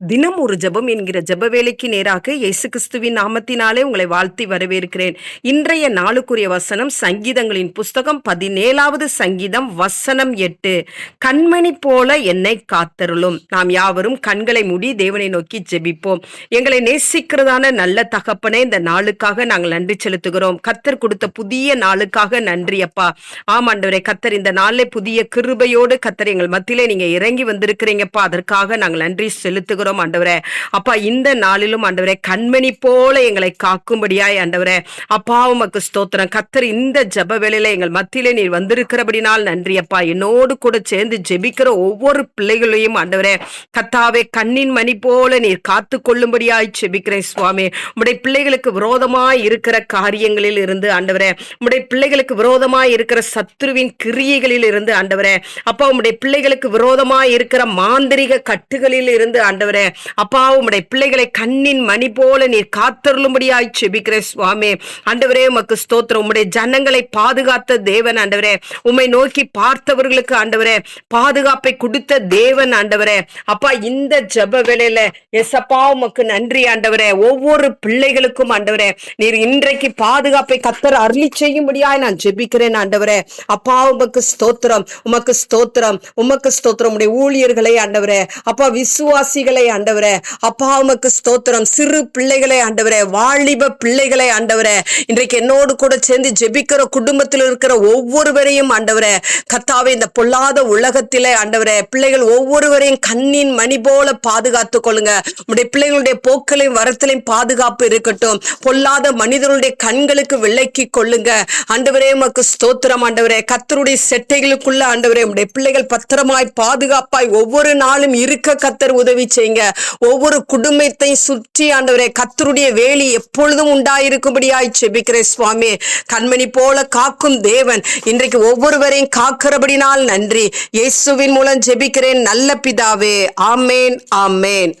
தினம் ஒரு ஜெபம் என்கிற ஜெப வேலைக்கு நேராக இயேசு கிறிஸ்துவின் நாமத்தினாலே உங்களை வாழ்த்தி வரவேற்கிறேன். இன்றைய நாளுக்குரிய வசனம் சங்கீதங்களின் புஸ்தகம் 17வது சங்கீதம் வசனம் 8. கண்மணி போல என்னை காத்தருளும். நாம் யாவரும் கண்களை மூடி தேவனை நோக்கி ஜெபிப்போம். எங்களை நேசிக்கிறதான நல்ல தகப்பனே, இந்த நாளுக்காக நாங்கள் நன்றி செலுத்துகிறோம். கர்த்தர் கொடுத்த புதிய நாளுக்காக நன்றி அப்பா. ஆமாண்டவரே, கர்த்தர் இந்த நாளிலே புதிய கிருபையோடு கர்த்தர் எங்கள் மத்தியிலே நீங்க இறங்கி வந்திருக்கிறீங்கப்பா. அதற்காக நாங்கள் நன்றி செலுத்துகிறோம் ஆண்டவரே. அப்பா, இந்த நாளிலும் ஆண்டவரே கண்மணி போல எங்களை காக்கும்படியாய் ஆண்டவரே அப்பா உமக்கு ஸ்தோத்திரம். கர்த்தர் இந்த ஜெப வேளையில எங்கள் மத்தியிலே நீர் வந்திருக்கிறபடினால் நன்றி அப்பா. என்னோடு கூட சேர்ந்து ஜெபிக்கிற ஒவ்வொரு பிள்ளைகளையும் ஆண்டவரே கர்த்தாவே கண்ணின் மணி போல நீர் காத்து கொள்ளும்படியாய் ஜெபிக்கிறேன் சுவாமி. உம்முடைய பிள்ளைகளுக்கு விரோதமாய் இருக்கிற காரியங்களில் இருந்து ஆண்டவரே, உம்முடைய பிள்ளைகளுக்கு விரோதமாய் இருக்கிற சத்துருவின் கிரியைகளில் இருந்து ஆண்டவரே அப்பா, உம்முடைய பிள்ளைகளுக்கு விரோதமாய் இருக்கிற மாந்திரிக கட்டுகளில் இருந்து ஆண்டவரே அப்பா உம்முடைய பிள்ளைகளை கண்ணின் மணி போல நீர் காத்தருளும்படியாய் ஜெபிக்கிறேன் சுவாமி. ஆண்டவரே உமக்கு ஸ்தோத்திரம். உம்முடைய ஜனங்களை பாதுகாத்த தேவன் ஆண்டவரே, உம்மை நோக்கி பார்த்தவர்களுக்கு ஆண்டவரே பாதுகாப்பை கொடுத்த தேவன் ஆண்டவரே அப்பா. இந்த ஜெப வேளையில எசப்பா உமக்கு நன்றி ஆண்டவரே. ஒவ்வொரு பிள்ளைகளுக்கும் ஆண்டவரே நீர் இன்றைக்கு பாதுகாப்பை கர்த்தர் அருளி செய்யும்படியாய் நான் ஜெபிக்கிறேன் ஆண்டவரே அப்பா. உமக்கு ஸ்தோத்திரம், உமக்கு ஸ்தோத்திரம், உமக்கு ஸ்தோத்திரம். உம்முடைய ஊழியர்களை ஆண்டவரே அப்பா, விசுவாசிகளை ஆண்டவரே அப்பா உமக்கு ஸ்தோத்திரம். சிறு பிள்ளைகளை ஆண்டவரே, வாலிப பிள்ளைகளை ஆண்டவரே, இன்றைக்கு என்னோடு கூட சேர்ந்து ஜெபிக்கிற குடும்பத்தில் இருக்கிற ஒவ்வொருவரையும் ஆண்டவரே கர்த்தாவே, இந்த பொல்லாத உலகத்திலே ஆண்டவரே பிள்ளைகள் ஒவ்வொருவரையும் கண்ணின் மணி போல பாதுகாத்துக் கொள்ளுங்க. உடைய பிள்ளைகளுடைய போக்களையும் வரத்திலையும் பாதுகாப்பு இருக்கட்டும். பொல்லாத மனிதனுடைய கண்களுக்கு விலக்கி கொள்ளுங்க ஆண்டவரே. உமக்கு ஸ்தோத்திரம் ஆண்டவரே. கர்த்தருடைய செட்டைகளுக்குள்ள ஆண்டவரே உடைய பிள்ளைகள் பத்திரமாய் பாதுகாப்பாய் ஒவ்வொரு நாளும் இருக்க கர்த்தர் உதவி செய்யுங்க. ஒவ்வொரு குடும்பத்தை சுற்றி ஆண்டவரே கர்த்தருடைய வேலி எப்பொழுதும் உண்டாயிருக்கும்படியாய் ஜெபிக்கிறேன் சுவாமி. கண்மணி போல காக்கும் தேவன் இன்றைக்கு ஒவ்வொருவரையும் காக்கிறபடினால் நன்றி. இயேசுவின் மூலம் ஜெபிக்கிறேன் நல்ல பிதாவே. ஆமேன், ஆமேன்.